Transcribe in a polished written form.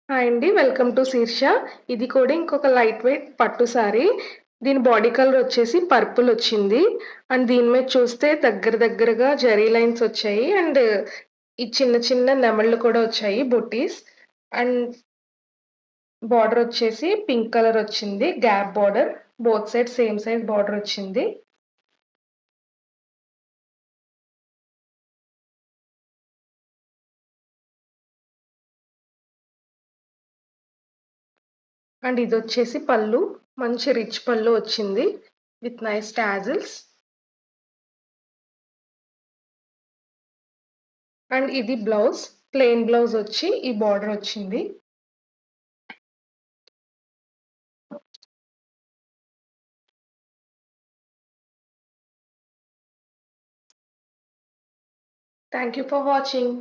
Hi అండి. Welcome to Sheersha. ఇది కూడా ఇంకొక లైట్ వెయిట్ పట్టు సారీ. దీని బాడీ కలర్ వచ్చేసి పర్పుల్ వచ్చింది. అండ్ దీని మీద చూస్తే దగ్గరగా జెరీ లైన్స్ వచ్చాయి. అండ్ ఈ చిన్న చిన్న నెమళ్ళు కూడా వచ్చాయి బుట్టీస్. అండ్ బార్డర్ వచ్చేసి పింక్ కలర్ వచ్చింది. Gap border. Both side same size border వచ్చింది. అండ్ ఇదొచ్చేసి పళ్ళు. మంచి రిచ్ పళ్ళు వచ్చింది. With nice tassels. అండ్ ఇది బ్లౌజ్. ప్లెయిన్ బ్లౌజ్ వచ్చి ఈ బార్డర్ వచ్చింది. Thank you for watching.